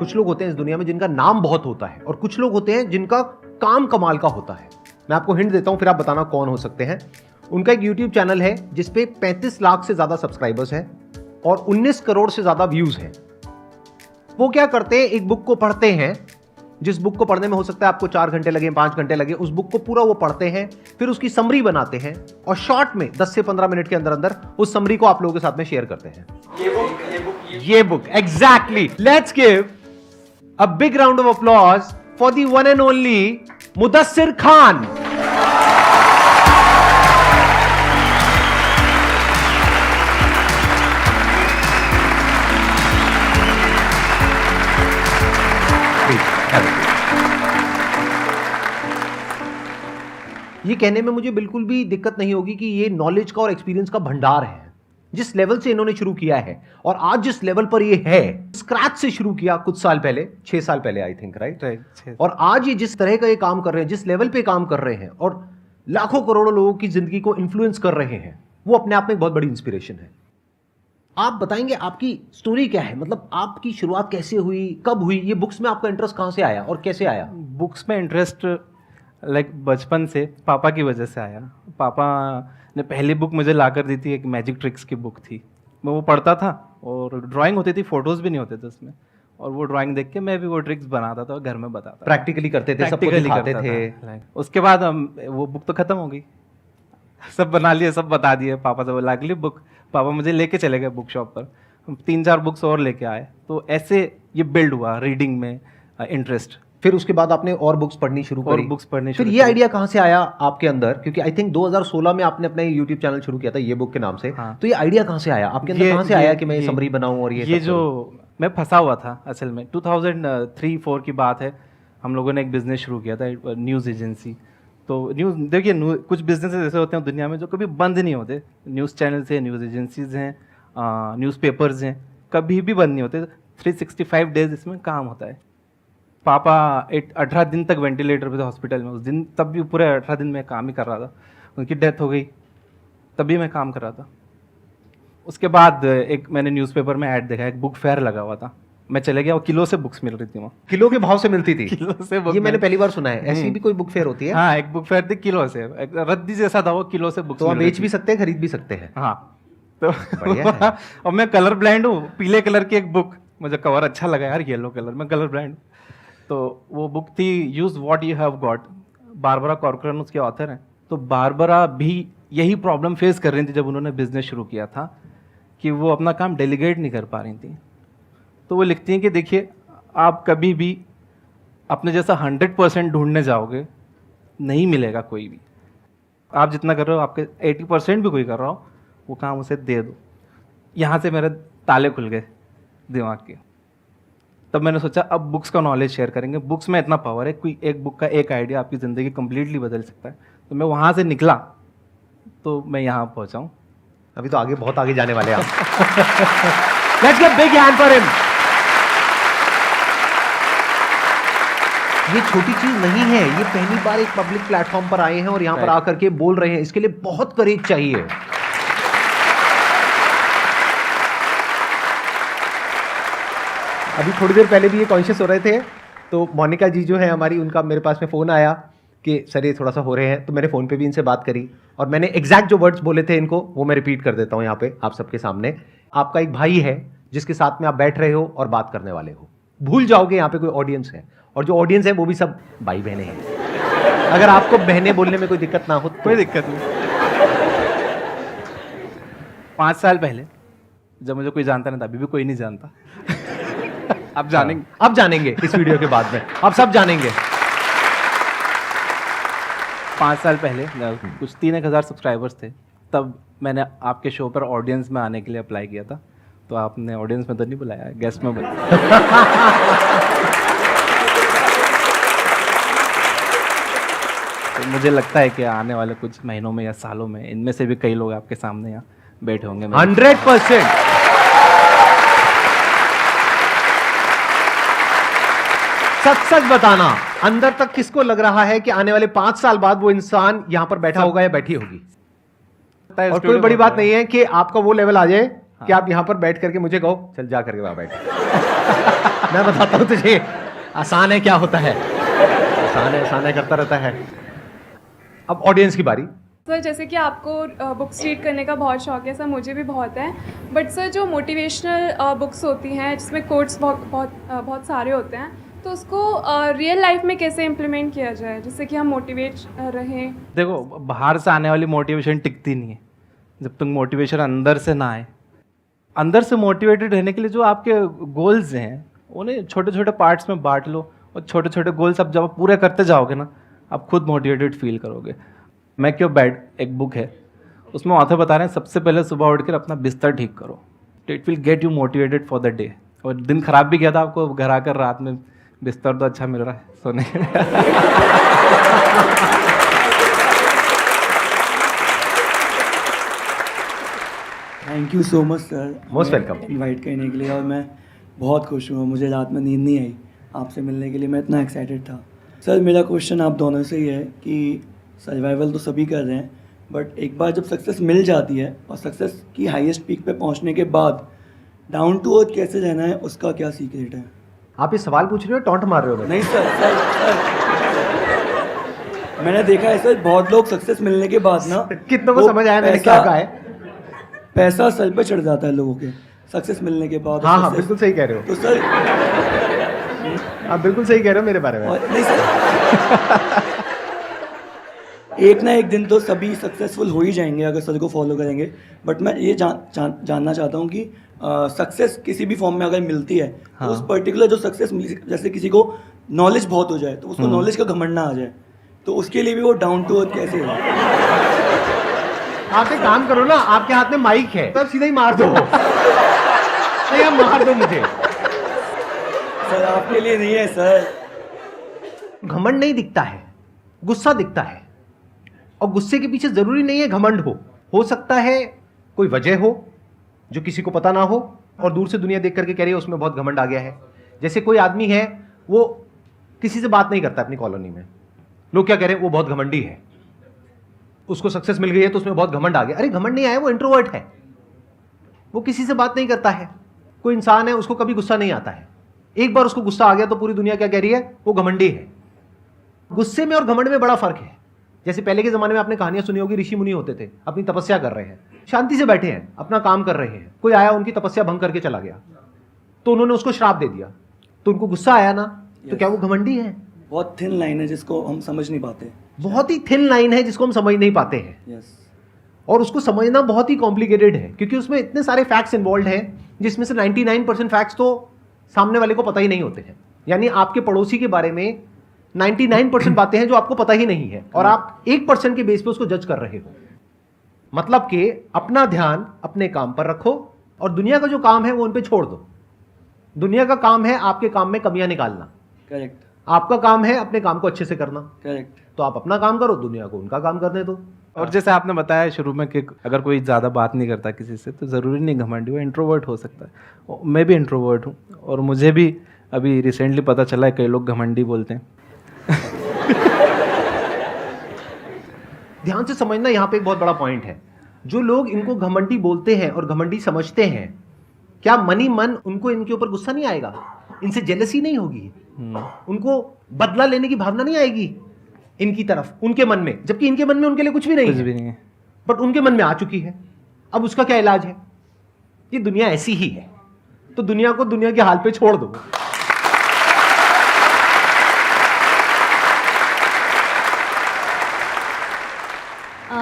कुछ लोग होते हैं इस दुनिया में जिनका नाम बहुत होता है और कुछ लोग होते हैं जिनका काम कमाल का होता है। मैं आपको हिंट देता हूं, फिर आप बताना कौन हो सकते हैं। उनका एक YouTube चैनल है जिसपे 35 लाख से ज्यादा सब्सक्राइबर्स हैं और 19 करोड़ से ज्यादा व्यूज हैं। वो क्या करते हैं, एक बुक को पढ़ते हैं, जिस बुक को पढ़ने में हो सकता है आपको 4 घंटे लगे, 5 घंटे लगे, उस बुक को पूरा वो पढ़ते हैं, फिर उसकी समरी बनाते हैं और शॉर्ट में 10 से 15 मिनट के अंदर अंदर उस समरी को आप लोगों के साथ में शेयर करते हैं। ये book exactly. Let's give a big round of applause for the one and only Mudassir Khan. ये कहने में मुझे बिल्कुल भी दिक्कत नहीं होगी कि ये नॉलेज का और एक्सपीरियंस का भंडार है। जिस लेवल से इन्होंने शुरू किया है और आज जिस लेवल पर ये है, स्क्रैच से शुरू किया कुछ साल पहले, 6 साल पहले आई थिंक, राइट। और आज ये जिस तरह का ये काम कर रहे हैं, जिस लेवल पे काम कर रहे हैं और लाखों करोड़ों लोगों की जिंदगी को इन्फ्लुएंस कर रहे हैं, वो अपने आप में एक बहुत बड़ी इंस्पिरेशन है। आप बताएंगे आपकी स्टोरी क्या है, मतलब आपकी शुरुआत कैसे हुई, कब हुई, ये बुक्स में आपका इंटरेस्ट कहां से आया और कैसे आया? बुक्स में इंटरेस्ट बचपन से पापा की वजह से आया। पापा ने पहली बुक मुझे ला कर दी थी, एक मैजिक ट्रिक्स की बुक थी। मैं वो पढ़ता था और ड्राइंग होती थी, फोटोज़ भी नहीं होते थे उसमें, और वो ड्राइंग देख के मैं भी वो ट्रिक्स बनाता था और घर में बताता। प्रैक्टिकली करते थे, सबको दिखाते थे। उसके बाद वो बुक तो ख़त्म हो गई, सब बना लिए, सब बता दिए। पापा से वो ला ली बुक, पापा मुझे लेके चले गए बुक शॉप पर, 3-4 बुक्स और लेके आए। तो ऐसे ये बिल्ड हुआ रीडिंग में इंटरेस्ट। फिर उसके बाद आपने और बुक्स पढ़नी शुरू करी। बुक्स पढ़नी फिर ये आइडिया कहाँ से आया आपके अंदर? क्योंकि आई थिंक 2016 में आपने अपना YouTube चैनल शुरू किया था ये बुक के नाम से। हाँ। तो ये आइडिया कहाँ से आया आपके अंदर, कहाँ से आया कि मैं ये समरी बनाऊं? और ये जो मैं फंसा हुआ था असल में 2003-4 की बात है। हम लोगों ने एक बिजनेस शुरू किया था, न्यूज़ एजेंसी। तो न्यूज़ देखिए, कुछ बिजनेस ऐसे होते हैं दुनिया में जो कभी बंद नहीं होते। न्यूज़ चैनल्स हैं, न्यूज़ एजेंसीज हैं, न्यूज़पेपर्स हैं, कभी भी बंद नहीं होते। 365 डेज इसमें काम होता है। पापा 18 दिन तक वेंटिलेटर पे थे हॉस्पिटल में उस दिन, तब भी पूरे 18 दिन मैं काम ही कर रहा था। उनकी डेथ हो गई, तभी मैं काम कर रहा था। उसके बाद एक मैंने न्यूज़पेपर में ऐड देखा, एक बुक फेयर लगा हुआ था। मैं चले गया और किलो से बुक्स मिल रही थी वहाँ। किलो के भाव से मिलती थी? किलो से बुक। ये मैंने पहली बार सुना है। ऐसी भी कोई बुक फेयर होती है? हाँ, एक बुक फेयर थी किलो से, एक रद्दी जैसा था वो, किलो से बुक्स। तो आप बेच भी सकते हैं, खरीद भी सकते हैं। हाँ, तो और मैं कलर ब्लाइंड हूँ। पीले कलर की एक बुक, मुझे कवर अच्छा लगा यार, येलो कलर में कलर ब्लाइंड। तो वो बुक थी use what you have got, Barbara Corcoran उसके ऑथर हैं। तो बारबरा भी यही प्रॉब्लम फेस कर रही थी जब उन्होंने बिजनेस शुरू किया था, कि वो अपना काम डेलीगेट नहीं कर पा रही थी। तो वो लिखती हैं कि देखिए, आप कभी भी अपने जैसा 100% ढूंढने जाओगे, नहीं मिलेगा कोई भी। आप जितना कर रहे हो, आपके 80% भी कोई कर रहा हो, वो काम उसे दे दो। यहाँ से मेरे ताले खुल गए दिमाग के। तब मैंने सोचा अब बुक्स का नॉलेज शेयर करेंगे। बुक्स में इतना पावर है, कोई एक बुक का एक आइडिया आपकी ज़िंदगी कंप्लीटली बदल सकता है। तो मैं वहाँ से निकला तो मैं यहाँ पहुँचा हूँ। अभी तो आगे, बहुत आगे जाने वाले हैं आप। Let's give big hand for him. ये छोटी चीज नहीं है, ये पहली बार एक पब्लिक प्लेटफॉर्म पर आए हैं और यहाँ पर आकर के बोल रहे हैं। इसके लिए बहुत करेज चाहिए। अभी थोड़ी देर पहले भी ये कॉन्शियस हो रहे थे, तो मोनिका जी जो है हमारी, उनका मेरे पास में फ़ोन आया कि सर ये थोड़ा सा हो रहे हैं। तो मैंने फ़ोन पे भी इनसे बात करी और मैंने एग्जैक्ट जो वर्ड्स बोले थे इनको, वो मैं रिपीट कर देता हूँ यहाँ पे आप सबके सामने। आपका एक भाई है जिसके साथ में आप बैठ रहे हो और बात करने वाले हो। भूल जाओगे यहाँ पे कोई ऑडियंस है, और जो ऑडियंस है वो भी सब भाई बहनें हैं। अगर आपको बहनें बोलने में कोई दिक्कत ना हो तो कोई दिक्कत नहीं। 5 साल पहले जब मुझे कोई जानता नहीं था, अभी भी कोई नहीं जानता। अब जानेंगे, अब जानेंगे इस वीडियो के बाद में, अब सब जानेंगे। 5 साल पहले कुछ 3-1 हज़ार सब्सक्राइबर्स थे। तब मैंने आपके शो पर ऑडियंस में आने के लिए अप्लाई किया था। तो आपने ऑडियंस में तो नहीं बुलाया, गेस्ट में बुलाया। तो मुझे लगता है कि आने वाले कुछ महीनों में या सालों में इनमें से भी कई लोग आपके सामने यहाँ बैठे होंगे। 100%। सच बताना, अंदर तक किसको लग रहा है कि आने वाले 5 साल बाद वो इंसान यहां पर बैठा होगा या बैठी होगी? और कोई बड़ी बात नहीं है कि आपका वो लेवल आ जाए कि आप यहां पर बैठ करके मुझे कहो चल जा करके वहां बैठ। मैं बताता हूँ तुझे आसान है क्या होता है, आसान है करता रहता है। अब ऑडियंस की बारी। सर जैसे कि आपको बुक्स रीड करने का बहुत शौक है सर, मुझे भी बहुत है, बट सर जो मोटिवेशनल बुक्स होती हैं जिसमें कोट्स बहुत सारे होते हैं, तो उसको रियल लाइफ में कैसे इम्प्लीमेंट किया जाए जिससे कि हम मोटिवेट रहें? देखो, बाहर से आने वाली मोटिवेशन टिकती नहीं है जब तक मोटिवेशन अंदर से ना आए। अंदर से मोटिवेटेड रहने के लिए जो आपके गोल्स हैं उन्हें छोटे छोटे पार्ट्स में बांट लो, और छोटे छोटे गोल्स अब जब आप पूरे करते जाओगे ना, आप खुद मोटिवेटेड फील करोगे। मेक योर बेड एक बुक है, उसमें ऑथर बता रहे हैं सबसे पहले सुबह उठकर अपना बिस्तर ठीक करो, तो it will get you motivated for the day. और दिन खराब भी गया था आपको, घर आकर रात में बिस्तर तो अच्छा मिल रहा है सोने के लिए। Thank you so much sir, Most welcome. Invite करने के लिए। और मैं बहुत खुश हूँ, मुझे रात में नींद नहीं आई आपसे मिलने के लिए, मैं इतना एक्साइटेड था। सर मेरा क्वेश्चन आप दोनों से ही है कि सर्वाइवल तो सभी कर रहे हैं, बट एक बार जब सक्सेस मिल जाती है और सक्सेस की हाईएस्ट पीक पे पहुंचने के बाद डाउन टू अर्थ कैसे रहना है, उसका क्या सीक्रेट है? आप ये सवाल पूछ रहे हो, टॉन्ट मार रहे हो? नहीं सर, मैंने देखा है सर, बहुत लोग सक्सेस मिलने के बाद ना कितनों को वो समझ आया मैंने क्या कहा है? पैसा सर पे चढ़ जाता है लोगों के सक्सेस मिलने के बाद। हाँ, success- बिल्कुल सही कह रहे हो। तो सर आप बिल्कुल सही कह रहे हो मेरे बारे में। नहीं सर, एक ना एक दिन तो सभी सक्सेसफुल हो ही जाएंगे अगर सर को फॉलो करेंगे, बट मैं ये जानना चाहता हूँ कि सक्सेस किसी भी फॉर्म में अगर मिलती है तो उस पर्टिकुलर जो सक्सेस, जैसे किसी को नॉलेज बहुत हो जाए तो उसको नॉलेज का घमंड ना आ जाए, तो उसके लिए भी वो डाउन टू अर्थ कैसे है? आप एक काम करो ना, आपके हाथ में माइक है, तब सीधा ही मार दो। नहीं, आप मार दो मुझे। सर आपके लिए नहीं है सर। घमंड नहीं दिखता है, गुस्सा दिखता है, और गुस्से के पीछे जरूरी नहीं है घमंड हो सकता है कोई वजह हो जो किसी को पता ना हो, और दूर से दुनिया देख करके कह रही है उसमें बहुत घमंड आ गया है। जैसे कोई आदमी है, वो किसी से बात नहीं करता अपनी कॉलोनी में, लोग क्या कह रहे हैं, वो बहुत घमंडी है, उसको सक्सेस मिल गई है तो उसमें बहुत घमंड आ गया। अरे घमंड नहीं आया, वो इंट्रोवर्ट है, वो किसी से बात नहीं करता है। कोई इंसान है, उसको कभी गुस्सा नहीं आता है, एक बार उसको गुस्सा आ गया तो पूरी दुनिया क्या कह रही है, वो घमंडी है। गुस्से में और घमंड में बड़ा फर्क है। जैसे पहले के जमाने में आपने कहानियां सुनी होगी, ऋषि मुनि होते थे, अपनी तपस्या कर रहे हैं, शांति से बैठे हैं, अपना काम कर रहे हैं, कोई आया उनकी तपस्या भंग करके चला गया तो उन्होंने उसको श्राप दे दिया, तो उनको गुस्सा आया ना, तो क्या वो घमंडी है? बहुत थिन लाइन है जिसको हम समझ नहीं पाते। बहुत ही थिन लाइन है जिसको हम समझ नहीं पाते हैं। यस। और उसको समझना बहुत ही कॉम्प्लिकेटेड है, क्योंकि उसमें इतने सारे फैक्ट्स इन्वॉल्व हैं जिसमें से 99% फैक्ट्स तो सामने वाले को पता ही नहीं होते हैं। यानी आपके पड़ोसी के बारे में 99% बातें हैं जो आपको पता ही नहीं है, और आप 1% के बेस पे उसको जज कर रहे हो। मतलब कि अपना ध्यान अपने काम पर रखो, और दुनिया का जो काम है वो उन पे छोड़ दो। दुनिया का काम है आपके काम में कमियां निकालना, करेक्ट। आपका काम है अपने काम को अच्छे से करना। करेक्ट। तो आप अपना काम करो, दुनिया को उनका काम करने दो। और जैसे आपने बताया शुरू में कि अगर कोई ज़्यादा बात नहीं करता किसी से तो ज़रूरी नहीं घमंडी, वो इंट्रोवर्ट हो सकता है। मैं भी इंट्रोवर्ट हूँ, और मुझे भी अभी रिसेंटली पता चला है कई लोग घमंडी बोलते हैं। ध्यान से समझना, यहाँ पे एक बहुत बड़ा पॉइंट है। जो लोग इनको घमंडी बोलते हैं और घमंडी समझते हैं, क्या मनी मन उनको इनके ऊपर गुस्सा नहीं आएगा, इनसे जेलसी नहीं होगी, उनको बदला लेने की भावना नहीं आएगी इनकी तरफ, उनके मन में, जबकि इनके मन में उनके लिए कुछ भी नहीं कुछ है, भी नहीं है, बट उनके मन में आ चुकी है। अब उसका क्या इलाज है? ये दुनिया ऐसी ही है, तो दुनिया को दुनिया के हाल पे छोड़ दो।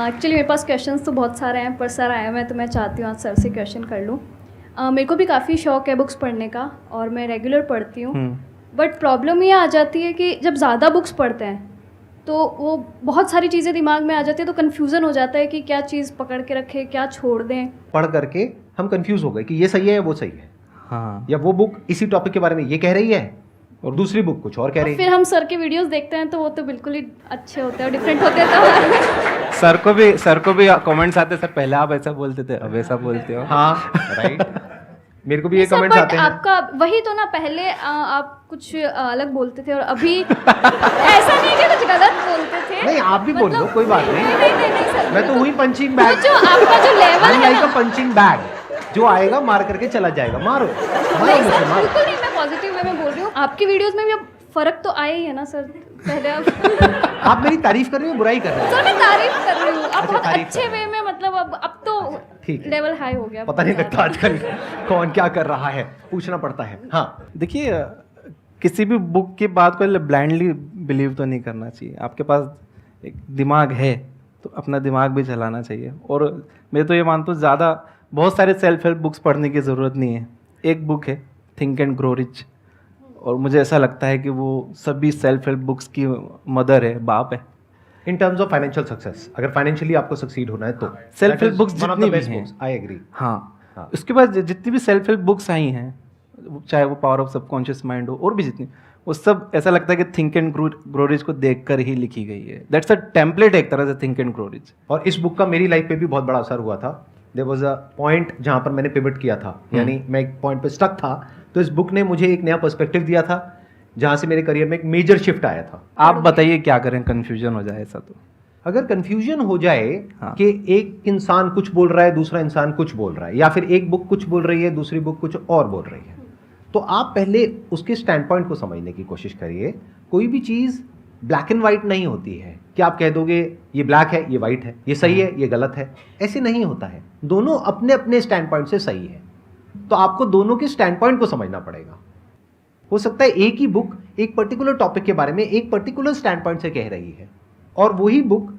एक्चुअली मेरे पास क्वेश्चंस तो बहुत सारे हैं, पर सर आए हुए हैं तो मैं चाहती हूँ आज सर से क्वेश्चन कर लूँ। मेरे को भी काफ़ी शौक है बुक्स पढ़ने का, और मैं रेगुलर पढ़ती हूँ, बट प्रॉब्लम ये आ जाती है कि जब ज़्यादा बुक्स पढ़ते हैं तो वो बहुत सारी चीज़ें दिमाग में आ जाती है, तो कन्फ्यूज़न हो जाता है कि क्या चीज़ पकड़ के रखें, क्या छोड़ दें। पढ़ करके हम कंफ्यूज हो गए कि ये सही है या वो सही है, हाँ, या वो बुक इसी टॉपिक के बारे में ये कह रही है और दूसरी बुक कुछ और कह रही है। फिर हम सर के वीडियोस देखते हैं तो वो तो बिल्कुल ही अच्छे होते हैं और डिफरेंट होते हैं। तो सर को भी कमेंट्स आते, सर पहले आप ऐसा बोलते थे अब ऐसा बोलते हो। हाँ, राइट। मेरे को भी ये सर, कमेंट्स but आते हैं। आपका वही तो ना, पहले आप कुछ अलग बोलते थे और अभी ऐसा नहीं कि कुछ गलत बोलते थे। नहीं, आप भी बोल लो, कोई बात नहीं। नहीं सर, मैं तो हुई पंचिंग बैग, जो आपका जो लेवल है लाइक अ पंचिंग बैग, जो आएगा मार करके चला जाएगा। मारो नहीं मुझे, सर, मारो। बिल्कुल नहीं, मैं पॉजिटिव वे में बोल रही हूँ, आपकी वीडियोस में भी अब फ़र्क तो आया ही है ना सर। पहले आप आप मेरी तारीफ कर रहे हो, बुराई कर रहे हो? सर मैं तारीफ कर रही हूँ, अब अच्छा, बहुत तारीफ अच्छे कर रहे वे में, मतलब अब तो ठीक है। लेवल हाई हो गया। पता नहीं लगता आजकल कौन क्या कर रहा है, पूछना पड़ता है। हाँ, देखिए किसी भी बुक की बात को ब्लाइंडली बिलीव तो नहीं करना चाहिए। आपके पास एक दिमाग है तो अपना दिमाग भी चलाना चाहिए। और मैं तो ये मानता हूँ ज़्यादा बहुत सारे सेल्फ हेल्प बुक्स पढ़ने की ज़रूरत नहीं है। एक बुक है थिंक एंड ग्रो रिच, और मुझे ऐसा लगता है कि वो सभी सेल्फ हेल्प बुक्स की मदर है, बाप है। In terms of financial success, अगर फाइनेंशियली आपको सक्सीड होना है तो सेल्फ हेल्प बुक्स जितनी भी हैं, आई एग्री। हाँ, उसके बाद जितनी भी सेल्फ हेल्प बुक्स आई हैं, चाहे वो पावर ऑफ सबकॉन्शियस माइंड हो और भी जितनी, वो सब ऐसा लगता है कि थिंक एंड ग्रो रिच को देखकर ही लिखी गई है। दैट्स अ टेम्पलेट एक तरह से, थिंक एंड ग्रो रिच। और इस बुक का मेरी लाइफ पे भी बहुत बड़ा असर हुआ था। देयर वाज अ पॉइंट जहाँ पर मैंने पिवट किया था, यानी मैं एक पॉइंट पे स्टक था, तो इस बुक ने मुझे एक नया पर्सपेक्टिव दिया था, जहाँ से मेरे करियर में एक मेजर शिफ्ट आया था। आप बताइए क्या करें, कंफ्यूजन हो जाए ऐसा तो? अगर कंफ्यूजन हो जाए हाँ। कि एक इंसान कुछ बोल रहा है, दूसरा इंसान कुछ बोल रहा है, या फिर एक बुक कुछ बोल रही है, दूसरी बुक कुछ और बोल रही है, तो आप पहले उसके स्टैंड पॉइंट को समझने की कोशिश करिए। कोई भी चीज़ ब्लैक एंड वाइट नहीं होती है कि आप कह दोगे ये ब्लैक है, ये वाइट है, ये सही है, ये गलत है। ऐसे नहीं होता है। दोनों अपने अपने स्टैंड पॉइंट से सही है, तो आपको दोनों के स्टैंड पॉइंट को समझना पड़ेगा। हो सकता है एक ही बुक एक पर्टिकुलर टॉपिक के बारे में एक पर्टिकुलर स्टैंड पॉइंट से कह रही है, और वही बुक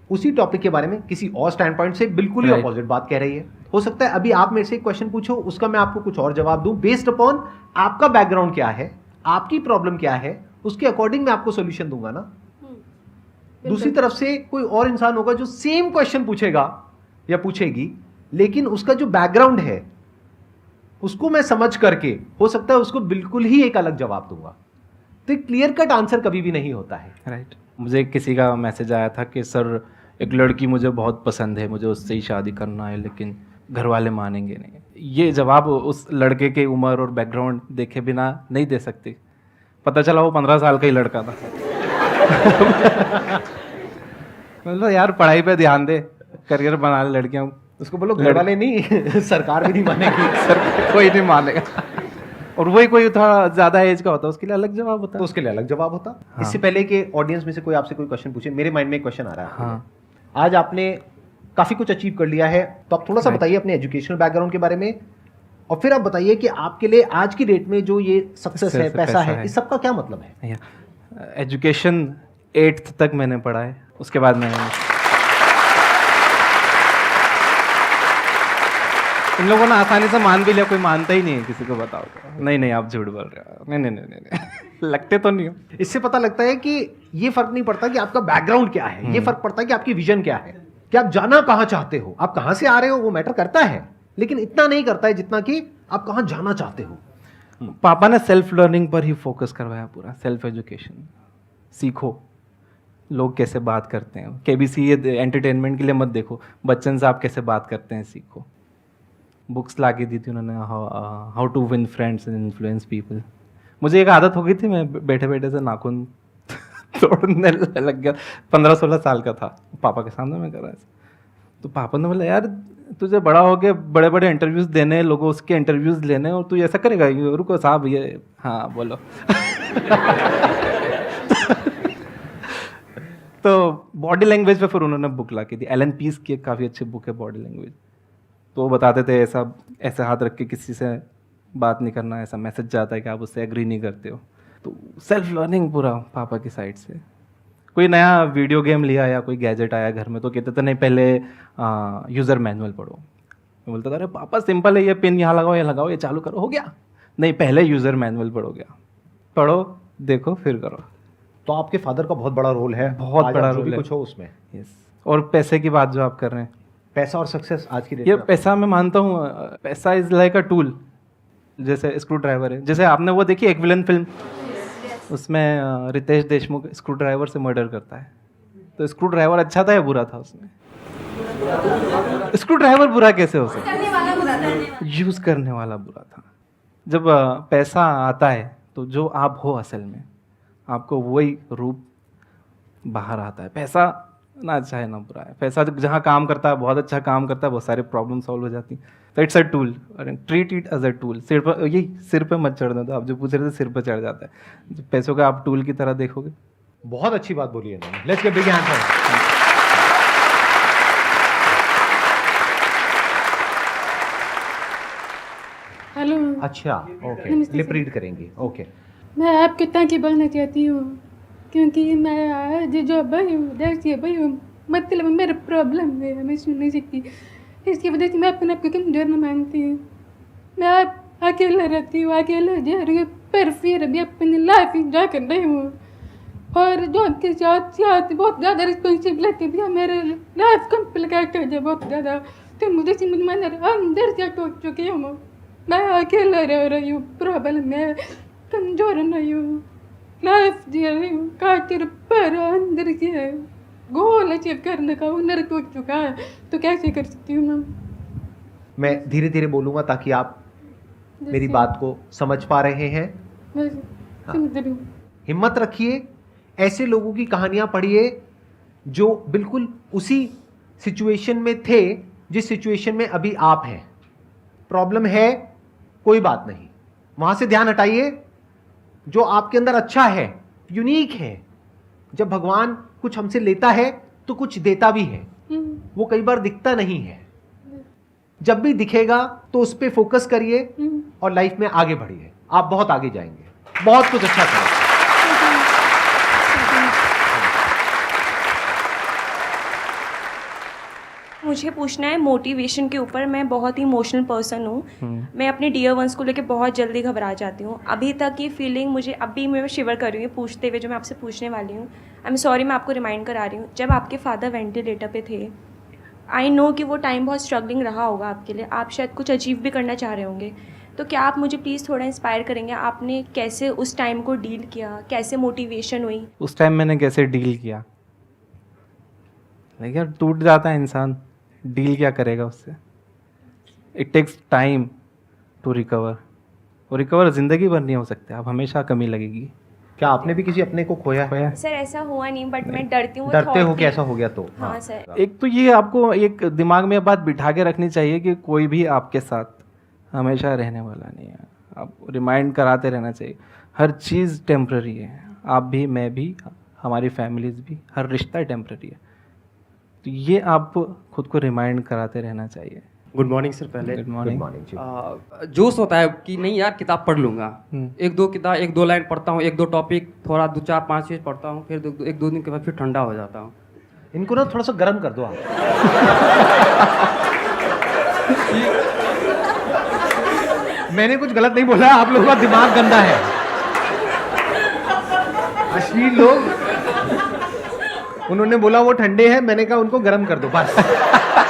उसी टॉपिक के बारे में किसी और स्टैंड पॉइंट से बिल्कुल ही Right. अपोजिट बात कह रही है। हो सकता है अभी आप मेरे से एक क्वेश्चन पूछो, उसका मैं आपको कुछ और जवाब दूं, बेस्ड अपॉन आपका बैकग्राउंड क्या है, आपकी प्रॉब्लम क्या है, उसके अकॉर्डिंग मैं आपको सोल्यूशन दूंगा ना। दूसरी तरफ से कोई और इंसान होगा जो सेम क्वेश्चन पूछेगा या पूछेगी, लेकिन उसका जो बैकग्राउंड है उसको मैं समझ करके हो सकता है उसको बिल्कुल ही एक अलग जवाब दूंगा। तो क्लियर कट आंसर कभी भी नहीं होता है। राइट। मुझे किसी का मैसेज आया था कि सर एक लड़की मुझे बहुत पसंद है, मुझे उससे ही शादी करना है, लेकिन घर वाले मानेंगे नहीं। ये जवाब उस लड़के के उम्र और बैकग्राउंड देखे बिना नहीं दे सकते। पता चला वो 15 साल का ही लड़का था। मतलब यार पढ़ाई पे ध्यान दे, करियर बना ले लड़कियां। उसको बोलो घर वाले नहीं सरकार भी नहीं मानेगी। सर कोई नहीं मानेगा। और वही कोई थोड़ा ज़्यादा एज का होता है, उसके लिए अलग जवाब होता तो है। उसके लिए अलग जवाब होता। हाँ। इससे पहले कि ऑडियंस में से कोई आपसे कोई क्वेश्चन पूछे, मेरे माइंड में एक क्वेश्चन आ रहा है। हाँ। आज आपने काफ़ी कुछ अचीव कर लिया है, तो आप थोड़ा सा बताइए अपने एजुकेशनल बैकग्राउंड के बारे में, और फिर आप बताइए कि आपके लिए आज की डेट में जो ये सक्सेस है, पैसा है, इस सब का क्या मतलब है? एजुकेशन 8th तक मैंने पढ़ा है, उसके बाद मैंने इन लोगों ने आसानी से मान भी लिया, कोई मानता ही नहीं है किसी को बताओ तो। नहीं आप झूठ बोल रहे हो, नहीं लगते तो नहीं हो। इससे पता लगता है कि ये फर्क नहीं पड़ता कि आपका बैकग्राउंड क्या है, ये फर्क पड़ता है कि आपकी विजन क्या है, कि आप जाना कहाँ चाहते हो। आप कहाँ से आ रहे हो वो मैटर करता है, लेकिन इतना नहीं करता है जितना कि आप कहाँ जाना चाहते हो। पापा ने सेल्फ लर्निंग पर ही फोकस करवाया, पूरा सेल्फ एजुकेशन। सीखो लोग कैसे बात करते हैं, केबीसी ये एंटरटेनमेंट के लिए मत देखो, बच्चन से आप कैसे बात करते हैं सीखो। बुक्स ला के दी थी उन्होंने, how to win friends and influence people. मुझे एक आदत हो गई थी, मैं बैठे बैठे से नाखून तोड़ने लग गया। 15-16 साल का था, पापा के सामने मैं कर रहा था। तो पापा ने बोला यार तुझे बड़ा हो गया, बड़े बड़े इंटरव्यूज़ देने, लोगों उसके इंटरव्यूज़ लेने, और तू ऐसा करेगा? रुको साहब ये, हाँ बोलो। तो बॉडी लैंग्वेज पे फिर उन्होंने बुक ला के दी। एलन पीस की एक काफ़ी अच्छी बुक है बॉडी लैंग्वेज। तो वो बताते थे ऐसे हाथ रख के किसी से बात नहीं करना, ऐसा मैसेज जाता है कि आप उससे एग्री नहीं करते हो। तो सेल्फ लर्निंग पूरा पापा की साइड से। कोई नया वीडियो गेम लिया या कोई गैजेट आया घर में तो कहते थे नहीं पहले यूज़र मैनुअल पढ़ो। मैं बोलता था अरे पापा सिंपल है, ये पिन यहाँ लगाओ, ये लगाओ, ये चालू करो, हो गया। नहीं पहले यूज़र मैनुअल पढ़ो, देखो फिर करो। तो आपके फादर का बहुत बड़ा रोल है, बहुत आज बड़ा आप जो रोल भी है। कुछ हो उसमें। यस। और पैसे की बात जो आप कर रहे हैं, पैसा और सक्सेस आज की डेट ये में पैसा मैं मानता हूँ, पैसा इज लाइक अ टूल। जैसे स्क्रू ड्राइवर है, जैसे आपने वो देखी एक विलन फिल्म, उसमें रितेश देशमुख स्क्रू ड्राइवर से मर्डर करता है। तो स्क्रू ड्राइवर अच्छा था या बुरा था उसमें? स्क्रू ड्राइवर बुरा कैसे हो सकता? यूज करने वाला बुरा था। जब पैसा आता है तो जो आप हो असल में, आपको वही रूप बाहर आता है। पैसा ना अच्छा है ना बुरा है। पैसा जहाँ काम करता है, बहुत अच्छा काम करता है, बहुत सारे प्रॉब्लम सॉल्व हो जाती हैं। तो it's a tool, treat it as a tool. सिर पे मत चढ़ने दो। आप जो पूछ रहे थे सिर पे चढ़ जाता है, पैसों का आप टूल की तरह देखोगे। बहुत अच्छी बात बोली है इन्होंने। Let's give big hand for him. Hello, अच्छा, ओके, नमस्ते लिप सर। रीड करेंगी, ओके। मैं आपके ताकि बोलना चाहती हूँ क्योंकि मैं आज जो भाई हूँ देखिए भाई हूँ, मतलब मेरा प्रॉब्लम है, मैं सुन नहीं सकती, इसकी वजह से मैं अपने आप को कमजोर न मानती हूँ। मैं आप अकेला रहती हूँ, अकेला जा रही हूँ, पर फिर भी अपनी लाइफ इंजॉय कर रही हूँ। और जो आपके साथ साथ बहुत ज़्यादा रिस्पॉन्सिबिलिटी भी है, मेरे लाइफ कॉम्प्लिकेटेड है बहुत ज़्यादा, तो मुझे समझ में नहीं आ रहा, अंदर से टूट चुकी हूँ। मैं अकेला रह रही हूँ, प्रॉब्लम है, कमजोर नहीं हूँ, लाइफ जी रही हूँ खातिर, पर अंदर से गोल अचीव करने का हुनर टूट चुका है, तो कैसे कर सकती हूँ मैम? मैं धीरे धीरे बोलूंगा ताकि आप मेरी जैसे- बात को समझ पा रहे हैं। मैं समझ रही हूँ। हिम्मत रखिए, ऐसे लोगों की कहानियां पढ़िए जो बिल्कुल उसी सिचुएशन में थे जिस सिचुएशन में अभी आप हैं। प्रॉब्लम है, कोई बात नहीं, वहां से ध्यान हटाइए। जो आपके अंदर अच्छा है, यूनिक है, जब भगवान कुछ हमसे लेता है तो कुछ देता भी है, वो कई बार दिखता नहीं है। जब भी दिखेगा तो उस पर फोकस करिए और लाइफ में आगे बढ़िए। आप बहुत आगे जाएंगे, बहुत कुछ अच्छा करेंगे। मुझे पूछना है मोटिवेशन के ऊपर। मैं बहुत ही इमोशनल पर्सन हूँ। मैं अपने डियर वंस को लेकर बहुत जल्दी घबरा जाती हूँ। अभी तक ये फीलिंग मुझे अभी मैं शिवर कर रही हूँ पूछते हुए, जो मैं आपसे पूछने वाली हूँ। आई एम सॉरी, मैं आपको रिमाइंड करा रही हूँ। जब आपके फादर वेंटिलेटर पे थे, आई नो कि वो टाइम बहुत स्ट्रगलिंग रहा होगा आपके लिए, आप शायद कुछ अचीव भी करना चाह रहे होंगे। तो क्या आप मुझे प्लीज़ थोड़ा इंस्पायर करेंगे, आपने कैसे उस टाइम को डील किया, कैसे मोटिवेशन हुई? उस टाइम मैंने कैसे डील किया, देखिए यार, टूट जाता है इंसान, डील क्या करेगा उससे। It takes time to recover. और रिकवर ज़िंदगी भर नहीं हो सकते, आप हमेशा कमी लगेगी। क्या आपने भी किसी अपने को खोया है? सर ऐसा हुआ नहीं, बट मैं डरती हूँ। डरते हो कि ऐसा हो गया तो? हाँ सर। एक तो ये आपको एक दिमाग में बात बिठा के रखनी चाहिए कि कोई भी आपके साथ हमेशा रहने वाला नहीं है। आप रिमाइंड कराते रहना चाहिए, हर चीज़ टेम्प्ररी है। आप भी, मैं भी, हमारी फैमिलीज भी, हर रिश्ता टेम्प्ररी है। तो ये आप खुद को रिमाइंड कराते रहना चाहिए। Good morning sir. पहले गुड गुड मॉर्निंग। मॉर्निंग जी। जोश होता है कि नहीं यार किताब पढ़ लूँगा, एक दो किताब, एक दो लाइन पढ़ता हूँ, एक दो टॉपिक थोड़ा 2-4-5 पेज पढ़ता हूँ, फिर एक दो दिन के बाद फिर ठंडा हो जाता हूँ। इनको ना थोड़ा सा गर्म कर दो आप। मैंने कुछ गलत नहीं बोला, आप लोगों का दिमाग गंदा है। अश्लील लोग, उन्होंने बोला वो ठंडे हैं, मैंने कहा उनको गर्म कर दो बस।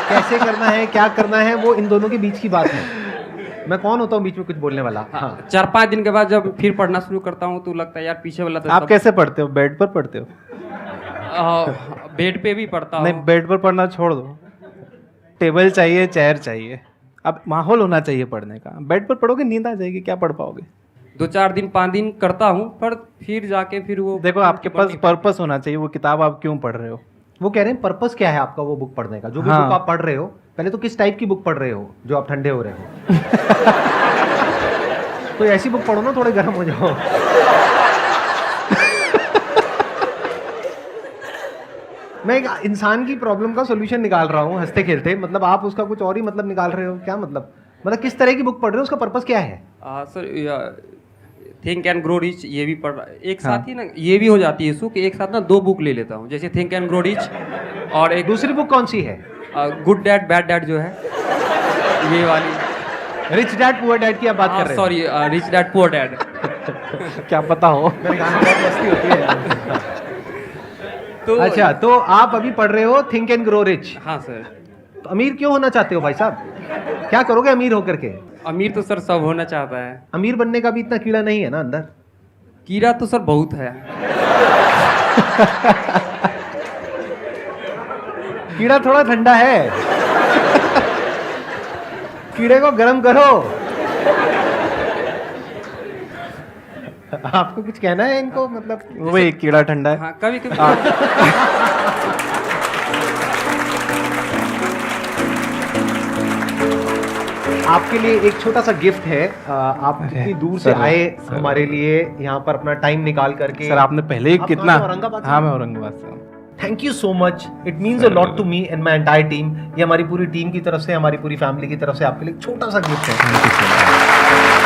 कैसे करना है, क्या करना है, वो इन दोनों के बीच की बात है। मैं कौन होता हूँ बीच में कुछ बोलने वाला? हाँ। 4-5 दिन के बाद जब फिर पढ़ना शुरू करता हूँ तो लगता है यार पीछे वाला तो आप कैसे पढ़ते हो? बेड पर पढ़ते हो? बेड पे भी पढ़ता नहीं, हूँ। बेड पर पढ़ना छोड़ दो, टेबल चाहिए, चेयर चाहिए। अब माहौल होना चाहिए पढ़ने का। बेड पर पढ़ोगे नींद आ जाएगी, क्या पढ़ पाओगे? 2-4 दिन 5 दिन करता हूँ, पर फिर जाके फिर वो देखो, आपके पास पर्पस होना चाहिए, वो किताब आप क्यों पढ़ रहे हो। वो कह रहे हैं पर्पस क्या है आपका वो बुक पढ़ने का? जो भी हाँ। बुक आप पढ़ रहे हो, पहले तो किस टाइप की बुक पढ़ रहे हो जो आप ठंडे हो रहे हो? तो ऐसी बुक पढ़ो ना, थोड़े गर्म हो जाओ। मैं एक इंसान की प्रॉब्लम का सॉल्यूशन निकाल रहा हूँ हंसते खेलते, मतलब आप उसका कुछ और ही मतलब निकाल रहे हो। क्या मतलब किस तरह की बुक पढ़ रहे हो, उसका पर्पस क्या है? Sir think and grow rich ये भी पढ़ रहा है एक साथ ही ना, ये भी हो जाती है इशू कि एक साथ ना 2 बुक ले लेता हूँ, जैसे थिंक एंड ग्रो रिच और एक दूसरी बुक कौन सी है? गुड डैड बैड डैड जो है, ये वाली। रिच डैड पुअर डैड की आप बात कर रहे हैं? Sorry, rich dad poor dad. क्या पता हो। मैंने कहा बहुत मस्ती होती है यार। तो अच्छा, तो आप अभी पढ़ रहे हो थिंक एंड ग्रो रिच। हाँ सर। तो अमीर क्यों होना चाहते हो भाई साहब? क्या करोगे अमीर होकर के? अमीर तो सर सब होना चाहता है, अमीर बनने का भी इतना कीड़ा नहीं है ना अंदर। कीड़ा तो सर बहुत है। कीड़ा थोड़ा ठंडा है, कीड़े को गर्म करो। आपको कुछ कहना है इनको, मतलब वही कीड़ा ठंडा है। हाँ, कभी कभी आपके लिए एक छोटा सा गिफ्ट है। आप कितनी दूर से सर, आए सर। हमारे लिए यहाँ पर अपना टाइम निकाल करके। सर आपने पहले ही आप कितना, कहाँ से, औरंगाबाद से? हाँ मैं औरंगाबाद से हूँ। Thank you so much, it means a lot to me and my entire team. ये हमारी पूरी टीम की तरफ से, हमारी पूरी फैमिली की तरफ से आपके लिए एक छोटा सा गिफ्ट है। Thank you so much.